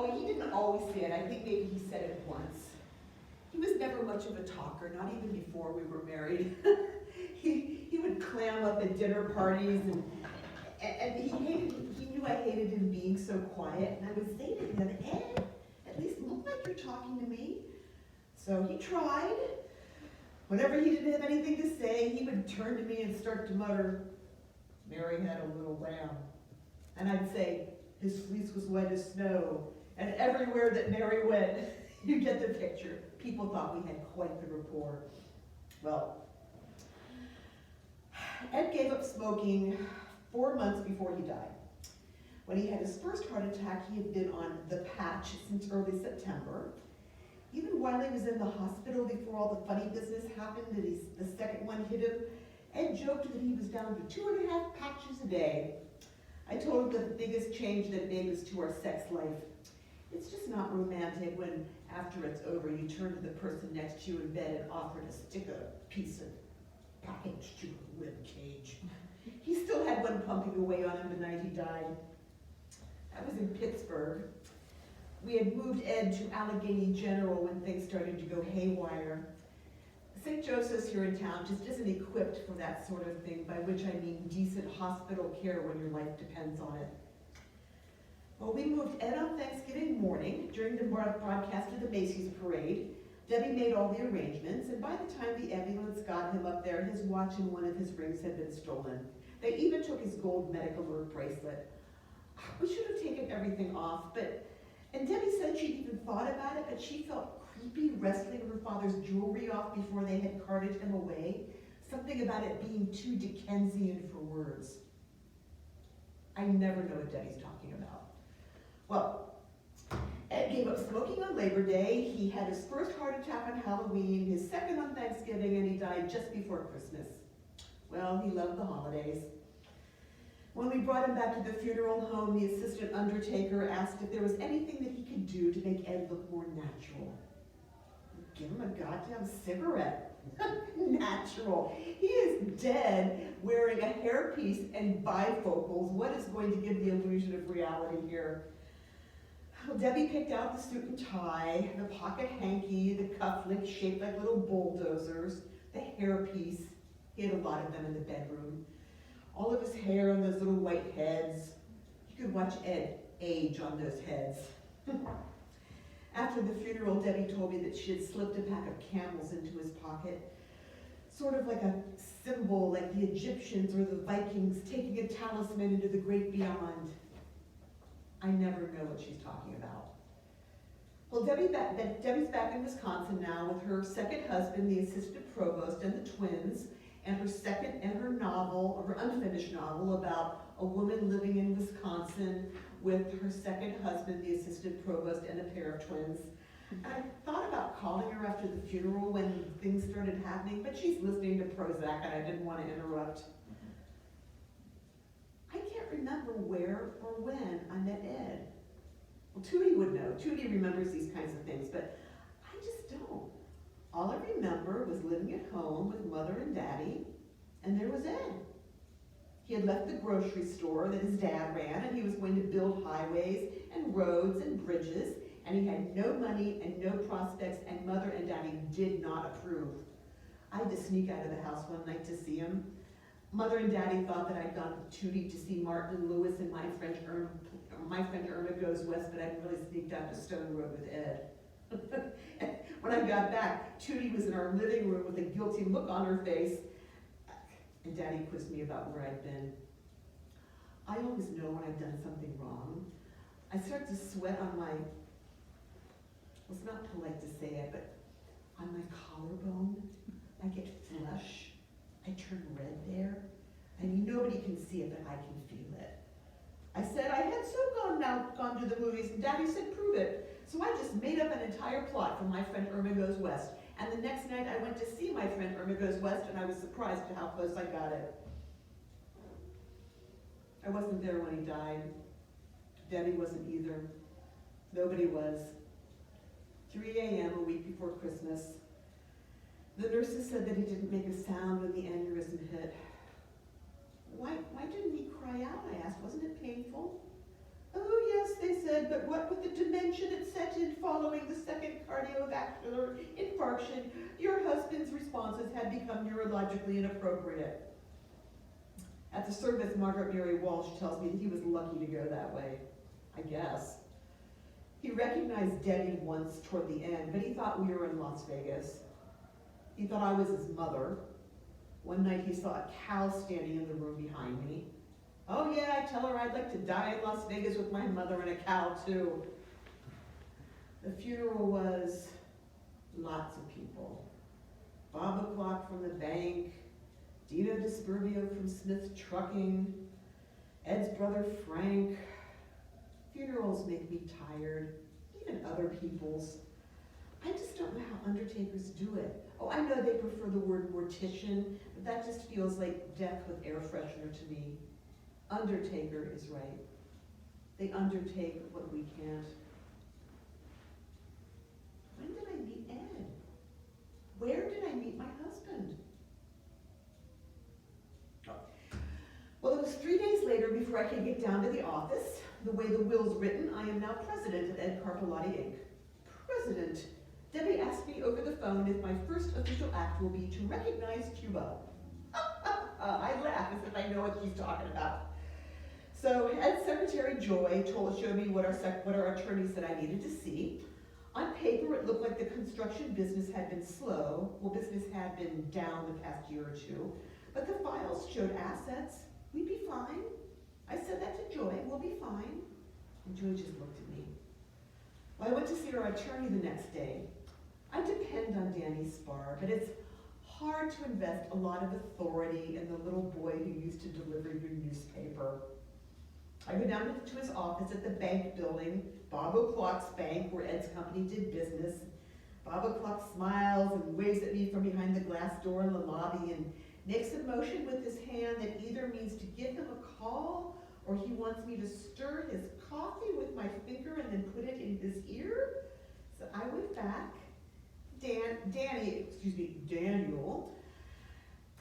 he didn't always say it. I think maybe he said it once. He was never much of a talker, not even before we were married. he would clam up at dinner parties, and he knew I hated him being so quiet, and I would say to him, Ed, at least look like you're talking to me. So he tried. Whenever he didn't have anything to say, he would turn to me and start to mutter, Mary had a little lamb. And I'd say, his fleece was white as snow. And everywhere that Mary went, you get the picture. People thought we had quite the rapport. Well, Ed gave up smoking 4 months before he died. When he had his first heart attack, he had been on the patch since early September. Even while he was in the hospital before all the funny business happened and the second one hit him, Ed joked that he was down to 2.5 patches a day. I told him that the biggest change that made was to our sex life. It's just not romantic when, after it's over, you turn to the person next to you in bed and offer to stick a piece of package to a rib cage. He still had one pumping away on him the night he died. That was in Pittsburgh. We had moved Ed to Allegheny General when things started to go haywire. St. Joseph's here in town just isn't equipped for that sort of thing, by which I mean decent hospital care when your life depends on it. Well, we moved Ed on Thanksgiving morning during the broadcast of the Macy's parade. Debbie made all the arrangements, and by the time the ambulance got him up there, his watch and one of his rings had been stolen. They even took his gold medical alert bracelet. We should have taken everything off, and Debbie said she'd even thought about it, but she felt creepy wrestling her father's jewelry off before they had carted him away. Something about it being too Dickensian for words. I never know what Debbie's talking about. Well, Ed gave up smoking on Labor Day. He had his first heart attack on Halloween, his second on Thanksgiving, and he died just before Christmas. Well, he loved the holidays. When we brought him back to the funeral home, the assistant undertaker asked if there was anything that he could do to make Ed look more natural. Give him a goddamn cigarette. Natural. He is dead wearing a hairpiece and bifocals. What is going to give the illusion of reality here? Well, Debbie picked out the suit and tie, the pocket hanky, the cufflinks shaped like little bulldozers, the hairpiece. He had a lot of them in the bedroom. All of his hair on those little white heads. You could watch Ed age on those heads. After the funeral, Debbie told me that she had slipped a pack of camels into his pocket, sort of like a symbol, like the Egyptians or the Vikings taking a talisman into the great beyond. I never know what she's talking about. Well, Debbie's back in Wisconsin now with her second husband, the assistant provost, and the twins, and her novel, her unfinished novel about a woman living in Wisconsin with her second husband, the assistant provost, and a pair of twins. And I thought about calling her after the funeral when things started happening, but she's listening to Prozac and I didn't want to interrupt. I can't remember where or when I met Ed. Well, Tootie would know. Tootie remembers these kinds of things, but I just don't. All I remember was living at home with Mother and Daddy, and there was Ed. He had left the grocery store that his dad ran, and he was going to build highways and roads and bridges, and he had no money and no prospects, and Mother and Daddy did not approve. I had to sneak out of the house one night to see him. Mother and Daddy thought that I'd gone with Tootie to see Martin and Lewis and My Friend Irma Goes West, but I'd really sneaked out to Stone Road with Ed. And when I got back, Tootie was in our living room with a guilty look on her face, and Daddy quizzed me about where I'd been. I always know when I've done something wrong. I start to sweat on my, well, it's not polite to say it, but on my collarbone. I get flush. I turn red there. I mean, nobody can see it, but I can feel it. I said I had so gone to the movies, and Daddy said, prove it. So I just made up an entire plot for My Friend Irma Goes West. And the next night I went to see My Friend Irma Goes West, and I was surprised at how close I got it. I wasn't there when he died. Debbie wasn't either. Nobody was. 3 a.m. a week before Christmas. The nurses said that he didn't make a sound when the aneurysm hit. Why didn't he cry out? I asked. Wasn't it painful? Oh yes, they said, but what with the dementia hypertension that set in following the second cardiovascular infarction, your husband's responses had become neurologically inappropriate. At the service, Margaret Mary Walsh tells me that he was lucky to go that way, I guess. He recognized Debbie once toward the end, but he thought we were in Las Vegas. He thought I was his mother. One night he saw a cow standing in the room behind me. Oh yeah, I tell her I'd like to die in Las Vegas with my mother and a cow too. The funeral was lots of people. Bob O'Clock from the bank, Dino DeSperbio from Smith Trucking, Ed's brother Frank. Funerals make me tired, even other people's. I just don't know how undertakers do it. Oh, I know they prefer the word mortician, but that just feels like death with air freshener to me. Undertaker is right. They undertake what we can't. When did I meet Ed? Where did I meet my husband? Oh. Well, it was 3 days later before I could get down to the office. The way the will's written, I am now president of Ed Carpolotti, Inc. President. Debbie asked me over the phone if my first official act will be to recognize Cuba. I laugh as if I know what she's talking about. So Ed's secretary Joy showed me what our attorney said I needed to see. On paper, it looked like the construction business had been slow. Well, business had been down the past year or two, but the files showed assets. We'd be fine. I said that to Joy, we'll be fine. And Joy just looked at me. Well, I went to see our attorney the next day. I depend on Danny Spar, but it's hard to invest a lot of authority in the little boy who used to deliver your newspaper. I go down to his office at the bank building, Bob O'Clock's bank, where Ed's company did business. Bob O'Clock smiles and waves at me from behind the glass door in the lobby and makes a motion with his hand that either means to give him a call or he wants me to stir his coffee with my finger and then put it in his ear. So I went back, Daniel,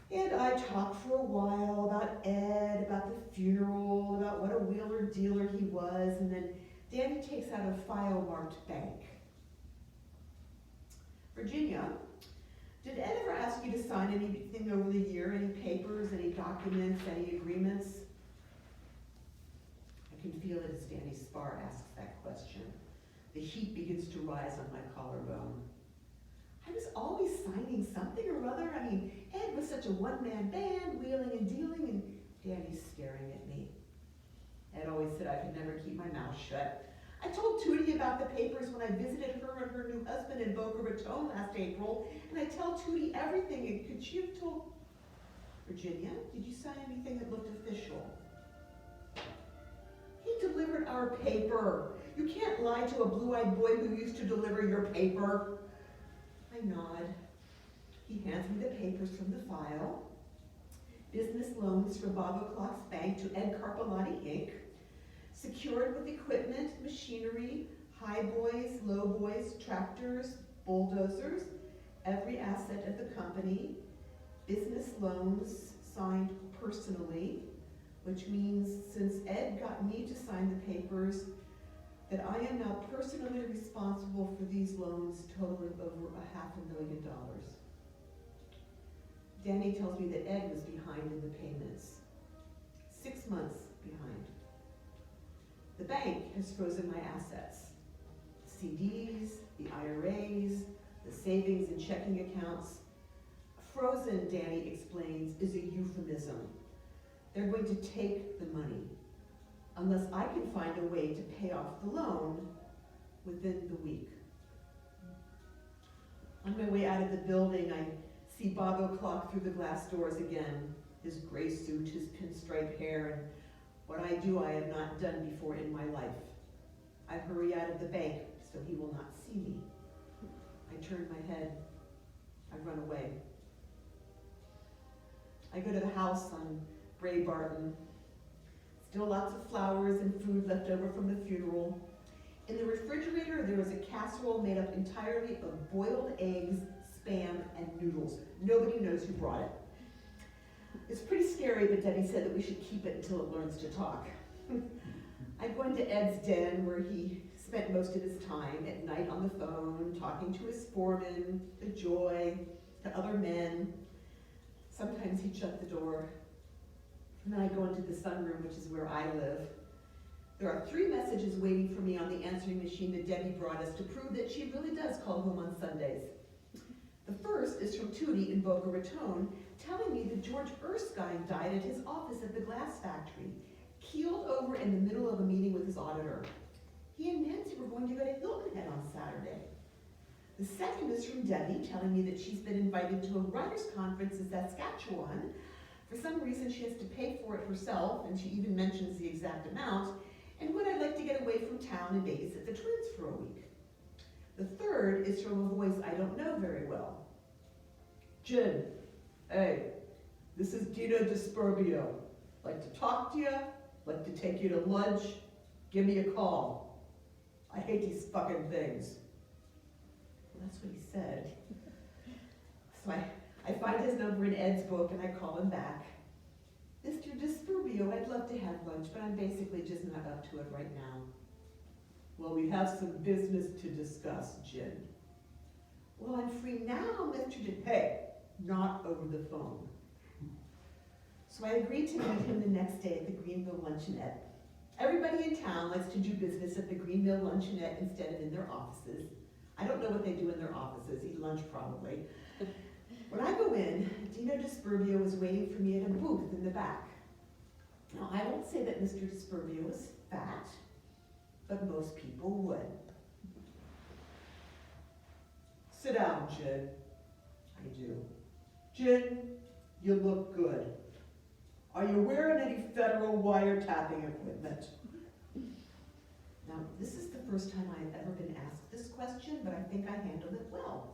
and I talked for a while about Ed, about the funeral, about what a wheeler dealer he was, and then Danny takes out a file marked bank. Virginia, did Ed ever ask you to sign anything over the year, any papers, any documents, any agreements? I can feel it as Danny Spar asks that question. The heat begins to rise on my collarbone. I was always signing something or other. I mean, Ed was such a one-man band, wheeling and dealing, and Danny's staring at me. Ed always said I could never keep my mouth shut. I told Tootie about the papers when I visited her and her new husband in Boca Raton last April, and I tell Tootie everything. And could she have told Virginia, did you sign anything that looked official? He delivered our paper. You can't lie to a blue-eyed boy who used to deliver your paper. I nod. He hands me the papers from the file. Business loans for Bob O'Clock's bank to Ed Carpolotti, Inc. Secured with equipment, machinery, high boys, low boys, tractors, bulldozers, every asset of the company. Business loans signed personally, which means since Ed got me to sign the papers, that I am now personally responsible for these loans totaling over $500,000. Danny tells me that Ed was behind in the payments, 6 months behind. The bank has frozen my assets, CDs, the IRAs, the savings and checking accounts. Frozen, Danny explains, is a euphemism. They're going to take the money, unless I can find a way to pay off the loan within the week. On my way out of the building, I see Bob O'Clock through the glass doors again, his gray suit, his pinstripe hair, and what I do I have not done before in my life. I hurry out of the bank so he will not see me. I turn my head. I run away. I go to the house on Bray Barton. Still lots of flowers and food left over from the funeral. In the refrigerator, there was a casserole made up entirely of boiled eggs, Spam, and noodles. Nobody knows who brought it. It's pretty scary, but Debbie said that we should keep it until it learns to talk. I go into Ed's den where he spent most of his time at night on the phone, talking to his foreman, to Joy, to other men. Sometimes he'd shut the door. And then I go into the sunroom, which is where I live. There are 3 messages waiting for me on the answering machine that Debbie brought us to prove that she really does call home on Sundays. The first is from Tootie in Boca Raton, telling me that George Erskine died at his office at the glass factory, keeled over in the middle of a meeting with his auditor. He and Nancy were going to go to Hilton Head on Saturday. The second is from Debbie, telling me that she's been invited to a writers' conference in Saskatchewan. For some reason, she has to pay for it herself, and she even mentions the exact amount, and would I like to get away from town and babysit the twins for a week. The third is from a voice I don't know very well. Jen, hey, this is Dina Disperbio. Like to talk to you, like to take you to lunch, give me a call. I hate these fucking things. Well, that's what he said. So I find his number in Ed's book and I call him back. Mr. Disperbio, I'd love to have lunch, but I'm basically just not up to it right now. Well, we have some business to discuss, Jen. Well, I'm free now, Mr. Hey, not over the phone. So I agreed to meet him the next day at the Greenville Luncheonette. Everybody in town likes to do business at the Greenville Luncheonette instead of in their offices. I don't know what they do in their offices, eat lunch probably. When I go in, Dino Disperbio is waiting for me at a booth in the back. Now, I won't say that Mr. Disperbio is fat, but most people would. Sit down, Jen. I do. Jen, you look good. Are you wearing any federal wiretapping equipment? Now, this is the first time I've ever been asked this question, but I think I handled it well.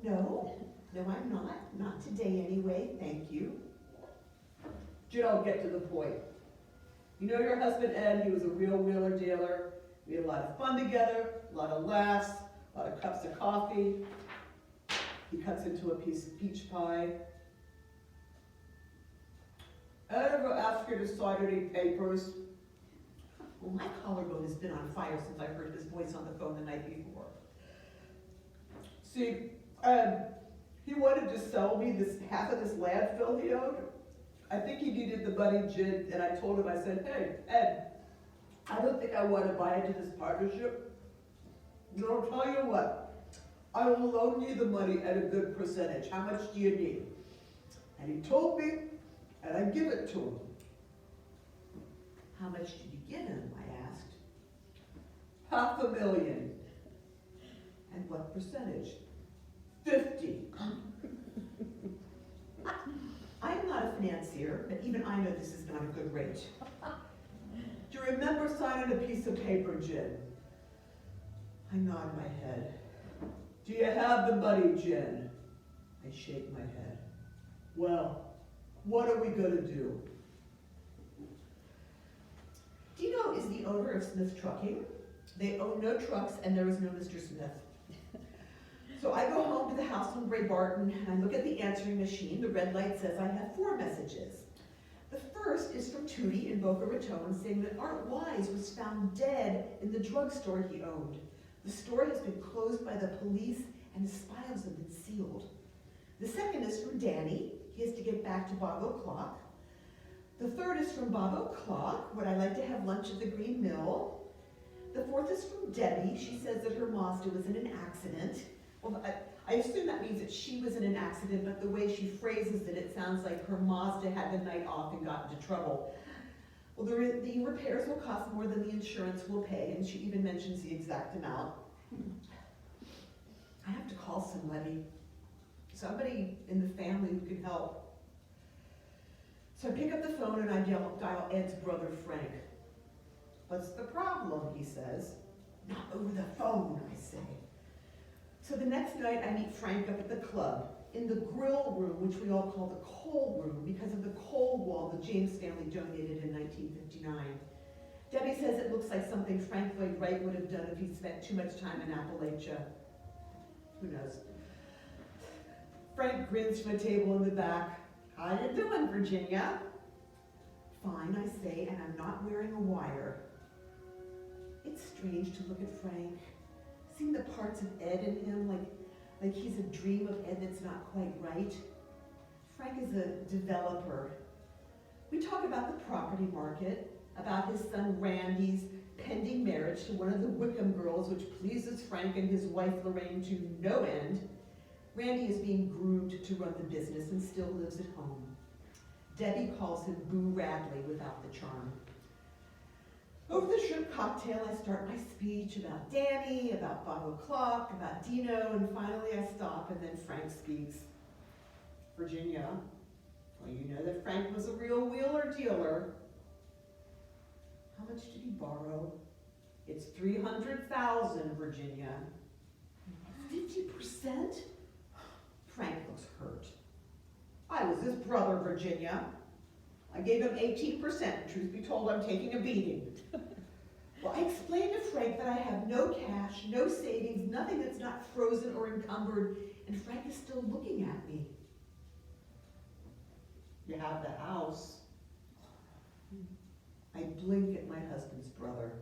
No, I'm not. Not today anyway, thank you. Jen, I'll get to the point. You know your husband Ed, he was a real wheeler dealer. We had a lot of fun together, a lot of laughs, a lot of cups of coffee. He cuts into a piece of peach pie. Ed ever ask you to sign any papers? Well, my collarbone has been on fire since I heard his voice on the phone the night before. See, he wanted to sell me half of this landfill he owned. I think he needed the money, Jen, and I told him, I said, hey, Ed, I don't think I want to buy into this partnership. No, I'll tell you what, I will loan you the money at a good percentage. How much do you need? And he told me, and I give it to him. How much did you give him, I asked. $500,000. And what percentage? 50. I'm not a financier, but even I know this is not a good rate. Do you remember signing a piece of paper, Jen? I nod my head. Do you have the money, Jen? I shake my head. Well, what are we gonna do? Dino is the owner of Smith Trucking. They own no trucks and there is no Mr. Smith. So I go home to the house on Bray Barton and I look at the answering machine. The red light says I have 4 messages. The first is from Tootie in Boca Raton saying that Art Wise was found dead in the drugstore he owned. The store has been closed by the police and his files have been sealed. The second is from Danny. He has to get back to Bob O'Clock. The third is from Bob O'Clock. Would I like to have lunch at the Green Mill? The fourth is from Debbie. She says that her Mazda was in an accident. Well, I assume that means that she was in an accident, but the way she phrases it, it sounds like her Mazda had the night off and got into trouble. Well, the repairs will cost more than the insurance will pay, and she even mentions the exact amount. I have to call somebody in the family who can help. So I pick up the phone and I dial Ed's brother, Frank. What's the problem, he says. Not over the phone, I say. So the next night I meet Frank up at the club, in the grill room, which we all call the coal room, because of the coal wall the James family donated in 1959. Debbie says it looks like something Frank Lloyd Wright would have done if he spent too much time in Appalachia. Who knows? Frank grins from a table in the back. How you doing, Virginia? fine, I say, and I'm not wearing a wire. It's strange to look at Frank, seeing the parts of Ed in him, like he's a dream of Ed that's not quite right. Frank is a developer. We talk about the property market, about his son Randy's pending marriage to one of the Wickham girls, which pleases Frank and his wife Lorraine to no end. Randy is being groomed to run the business and still lives at home. Debbie calls him Boo Radley without the charm. Over the shrimp cocktail, I start my speech about Danny, about 5 o'clock, about Dino, and finally I stop, and then Frank speaks. Virginia, well, you know that Frank was a real wheeler dealer. How much did he borrow? It's $300,000, Virginia. 50%? Frank looks hurt. I was his brother, Virginia. I gave him 18%. Truth be told, I'm taking a beating. Well, I explained to Frank that I have no cash, no savings, nothing that's not frozen or encumbered, and Frank is still looking at me. You have the house. I blink at my husband's brother.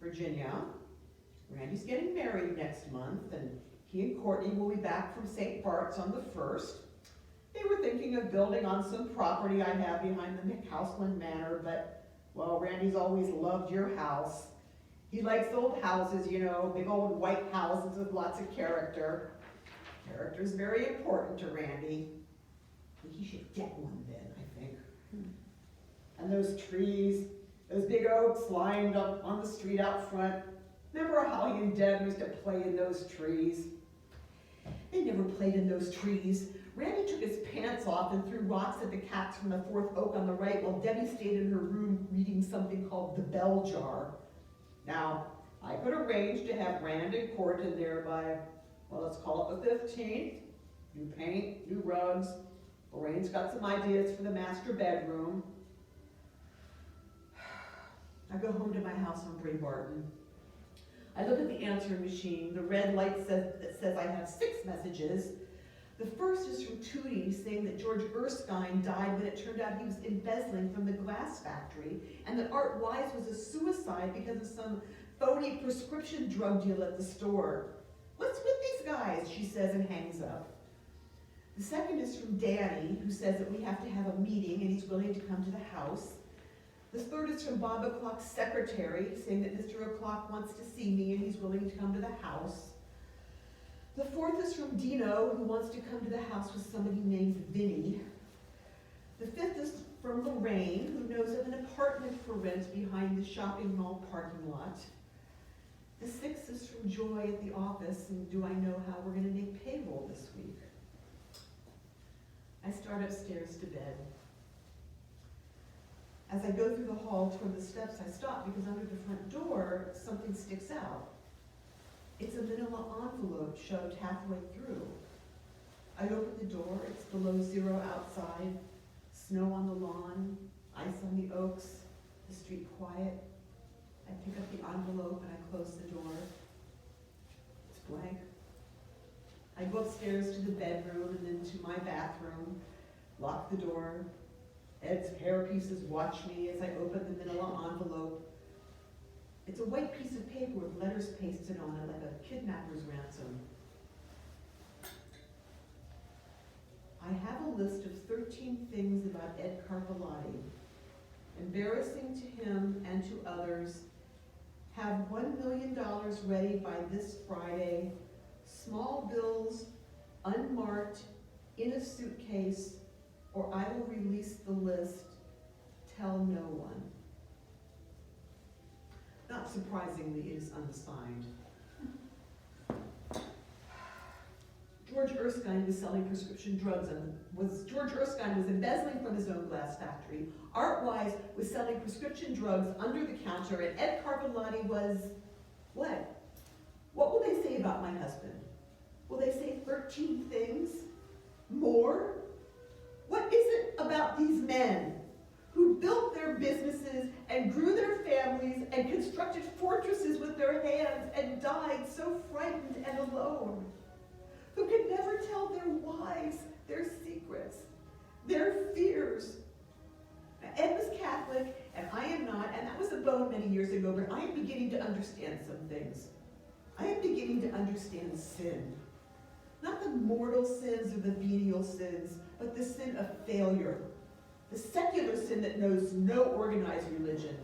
Virginia, Randy's getting married next month, and he and Courtney will be back from St. Bart's on the 1st. They were thinking of building on some property I have behind the McHouseland Manor, but, well, Randy's always loved your house. He likes old houses, you know, big old white houses with lots of character. Character's very important to Randy. He should get one then, I think. And those trees, those big oaks lined up on the street out front. Remember how he and Deb used to play in those trees? They never played in those trees. Randy took his pants off and threw rocks at the cats from the 4th oak on the right, while Debbie stayed in her room reading something called The Bell Jar. Now, I could arrange to have Rand and Court in there by, well, let's call it the 15th. New paint, new rugs. Lorraine's got some ideas for the master bedroom. I go home to my house on Bray Barton. I look at the answering machine. The red light says I have 6 messages. The first is from Tootie saying that George Erskine died when it turned out he was embezzling from the glass factory, and that Art Wise was a suicide because of some phony prescription drug deal at the store. What's with these guys? She says and hangs up. The second is from Danny, who says that we have to have a meeting and he's willing to come to the house. The third is from Bob O'Clock's secretary, saying that Mr. O'Clock wants to see me and he's willing to come to the house. The fourth is from Dino, who wants to come to the house with somebody named Vinny. The fifth is from Lorraine, who knows of an apartment for rent behind the shopping mall parking lot. The sixth is from Joy at the office, and do I know how we're going to make payroll this week? I start upstairs to bed. As I go through the hall toward the steps, I stop because under the front door, something sticks out. It's a manila envelope shoved halfway through. I open the door, it's below 0 outside, snow on the lawn, ice on the oaks, the street quiet. I pick up the envelope and I close the door. It's blank. I go upstairs to the bedroom and then to my bathroom, lock the door. Ed's hair pieces watch me as I open the manila envelope. It's a white piece of paper with letters pasted on it like a kidnapper's ransom. I have a list of 13 things about Ed Carpolotti, embarrassing to him and to others. Have $1 million ready by this Friday. Small bills, unmarked, in a suitcase, or I will release the list. Tell no one. Not surprisingly, it is unsigned. George Erskine was selling prescription drugs and George Erskine was embezzling from his own glass factory. Art Wise was selling prescription drugs under the counter, and Ed Carpolotti was what? What will they say about my husband? Will they say 13 things? More? What is it about these men who built their businesses and grew their families and constructed fortresses with their hands and died so frightened and alone, who could never tell their wives their secrets, their fears, Ed was Catholic, and I am not, and that was a bone many years ago, but I am beginning to understand some things. I am beginning to understand sin. Not the mortal sins or the venial sins, but the sin of failure. The secular sin that knows no organized religion.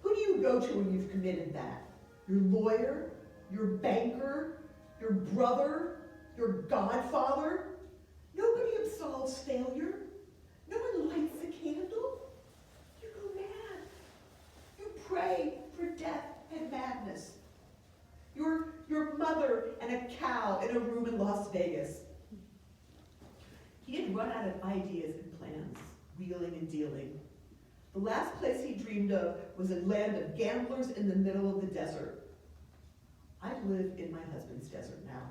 Who do you go to when you've committed that? Your lawyer? Your banker? Your brother? Your godfather? Nobody absolves failure. No one lights a candle. You go mad. You pray for death and madness. Your mother and a cow in a room in Las Vegas. He had run out of ideas and plans, wheeling and dealing. The last place he dreamed of was a land of gamblers in the middle of the desert. I live in my husband's desert now.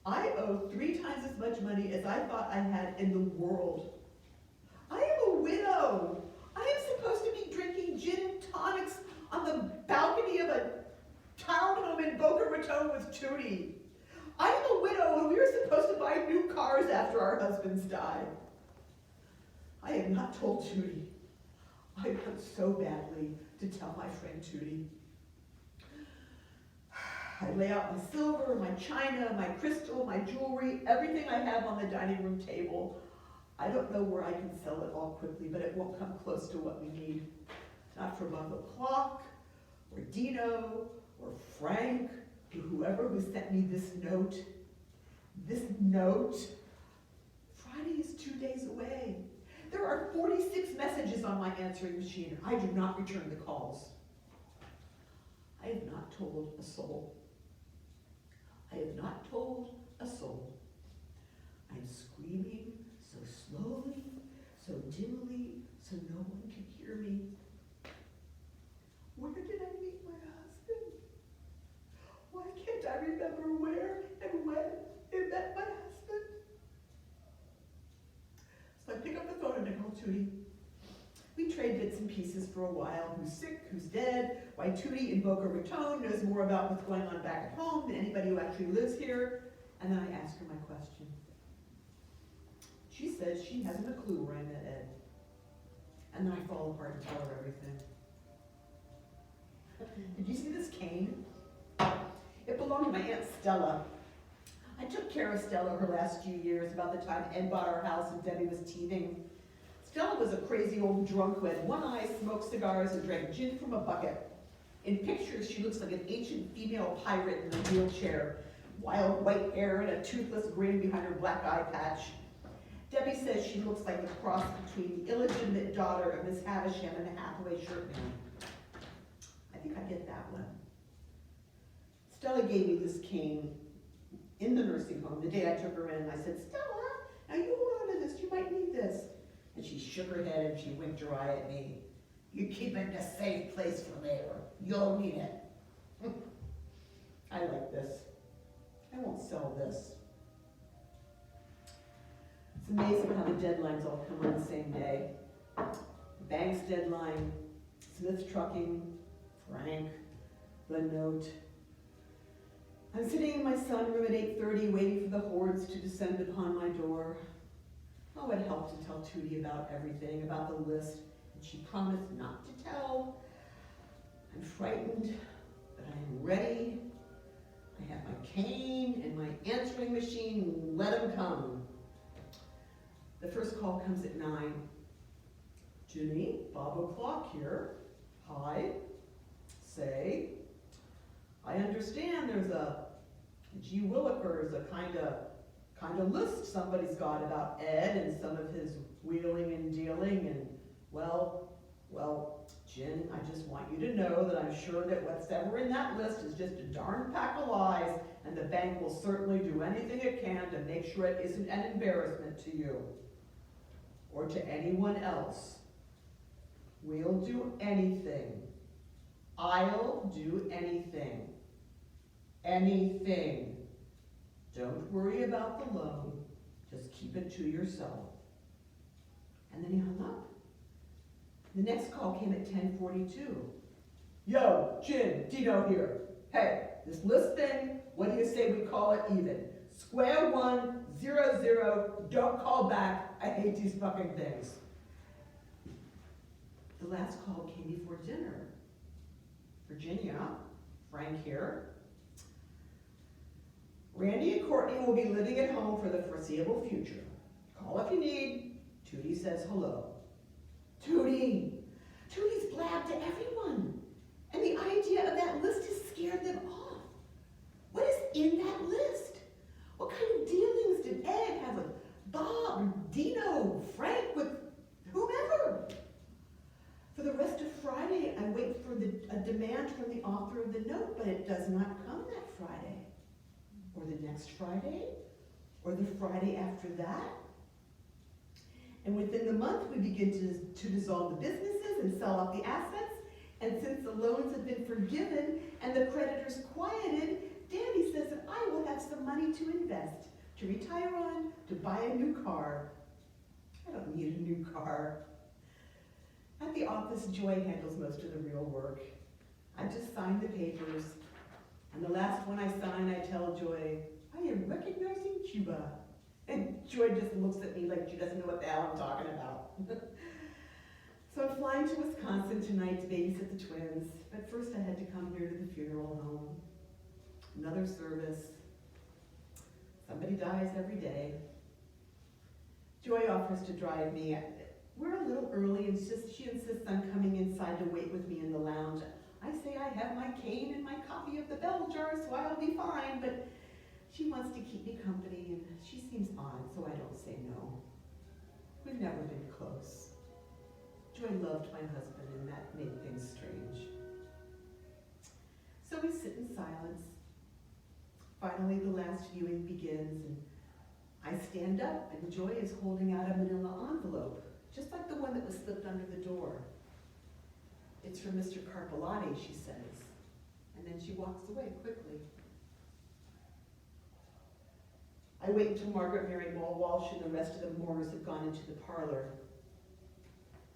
I owe 3 times as much money as I thought I had in the world. I am a widow. I am supposed to be drinking gin and tonics on the balcony of a townhome in Boca Raton with Tootie. I am a widow and we were supposed to buy new cars after our husbands died. I have not told Tootie. I want so badly to tell my friend Tootie. I lay out my silver, my china, my crystal, my jewelry, everything I have on the dining room table. I don't know where I can sell it all quickly, but it won't come close to what we need. Not for Bundle Clock, or Dino, or Frank, or whoever who sent me this note. This note. Friday is 2 days away. There are 46 messages on my answering machine. I do not return the calls. I have not told a soul. I have not told a soul. I'm screaming so slowly, so dimly, so no one can hear me. Where did I meet my husband? Why can't I remember where and when I met my husband? So I pick up the phone and I call Tootie. We trade bits and pieces for a while. Who's sick, who's dead, why Tootie in Boca Raton knows more about what's going on back at home than anybody who actually lives here. And then I ask her my question. She says she hasn't a clue where I met Ed. And then I fall apart and tell her everything. Did you see this cane? It belonged to my Aunt Stella. I took care of Stella her last few years, about the time Ed bought our house and Debbie was teething. Stella was a crazy old drunk who had one eye, smoked cigars, and drank gin from a bucket. In pictures, she looks like an ancient female pirate in a wheelchair, wild white hair and a toothless grin behind her black eye patch. Debbie says she looks like a cross between the illegitimate daughter of Miss Havisham and a Hathaway shirt man. I think I get that one. Stella gave me this cane in the nursing home the day I took her in. I said, Stella, now you hold on to this, you might need this. And she shook her head and she winked her eye at me. You keep it in a safe place for later. You'll need it. I like this. I won't sell this. It's amazing how the deadlines all come on the same day. The bank's deadline, Smith Trucking, Frank, the note. I'm sitting in my sunroom at 8:30 waiting for the hordes to descend upon my door. Oh, it helped to tell Tootie about everything, about the list, and she promised not to tell. I'm frightened, but I am ready. I have my cane and my answering machine. Let them come. The first call comes at 9. Ginny, Bob O'Clock here. Hi. Say, I understand there's a G. Willikers, a kind of list somebody's got about Ed and some of his wheeling and dealing, and well, Jen, I just want you to know that I'm sure that whatever in that list is just a darn pack of lies, and the bank will certainly do anything it can to make sure it isn't an embarrassment to you or to anyone else. We'll do anything. I'll do anything. Anything. Don't worry about the loan. Just keep it to yourself. And then he hung up. The next call came at 10:42. Yo, Jin, Dino here. Hey, this list thing, what do you say we call it even? Square 1, 0, 0, don't call back. I hate these fucking things. The last call came before dinner. Virginia, Frank here. Randy and Courtney will be living at home for the foreseeable future. Call if you need. Tootie says hello. Tootie! Tootie's blabbed to everyone. And the idea of that list has scared them off. What is in that list? What kind of dealings did Ed have with Bob, Dino, Frank, with whomever? For the rest of Friday, I wait for a demand from the author of the note, but it does not come that Friday. Or the next Friday, or the Friday after that. And within the month, we begin to dissolve the businesses and sell off the assets. And since the loans have been forgiven and the creditors quieted, Danny says that I will have some money to invest, to retire on, to buy a new car. I don't need a new car. At the office, Joy handles most of the real work. I just sign the papers. And the last one I sign, I tell Joy, I am recognizing Cuba. And Joy just looks at me like she doesn't know what the hell I'm talking about. So I'm flying to Wisconsin tonight to babysit the twins. But first I had to come here to the funeral home. Another service. Somebody dies every day. Joy offers to drive me. We're a little early and she insists on coming inside to wait with me in the lounge. I say I have my cane and my copy of the bell jar, so I'll be fine, but she wants to keep me company, and she seems odd, so I don't say no. We've never been close. Joy loved my husband, and that made things strange. So we sit in silence. Finally, the last viewing begins, and I stand up, and Joy is holding out a manila envelope, just like the one that was slipped under the door. It's from Mr. Carpolotti, she says, and then she walks away quickly. I wait until Margaret Mary Walsh and the rest of the mourners have gone into the parlor.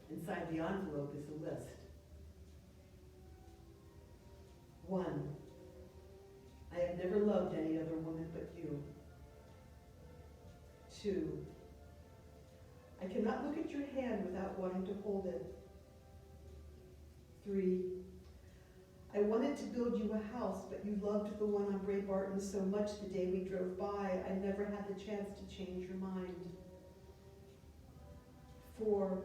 Inside the envelope is a list. 1, I have never loved any other woman but you. 2, I cannot look at your hand without wanting to hold it. 3, I wanted to build you a house, but you loved the one on Bray Barton so much the day we drove by, I never had the chance to change your mind. 4,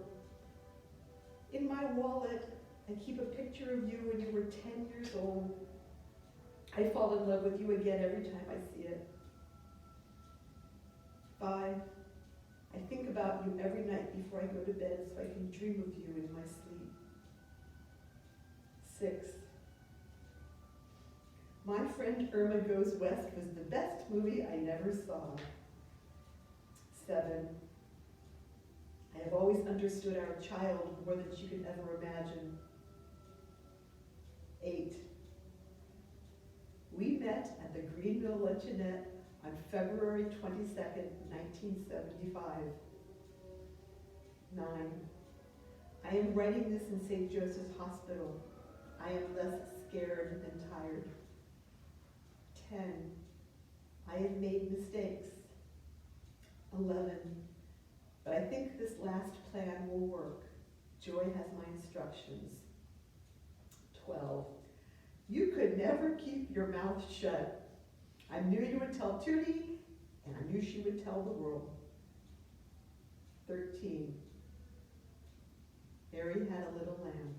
in my wallet, I keep a picture of you when you were 10 years old. I fall in love with you again every time I see it. 5, I think about you every night before I go to bed so I can dream of you in my sleep. 6, My Friend Irma Goes West was the best movie I never saw. 7, I have always understood our child more than she could ever imagine. 8, we met at the Greenville Luncheonette on February 22nd, 1975. 9, I am writing this in St. Joseph's Hospital. I am less scared than tired. 10, I have made mistakes. 11, but I think this last plan will work. Joy has my instructions. 12, you could never keep your mouth shut. I knew you would tell Tootie, and I knew she would tell the world. 13, Mary had a little lamb.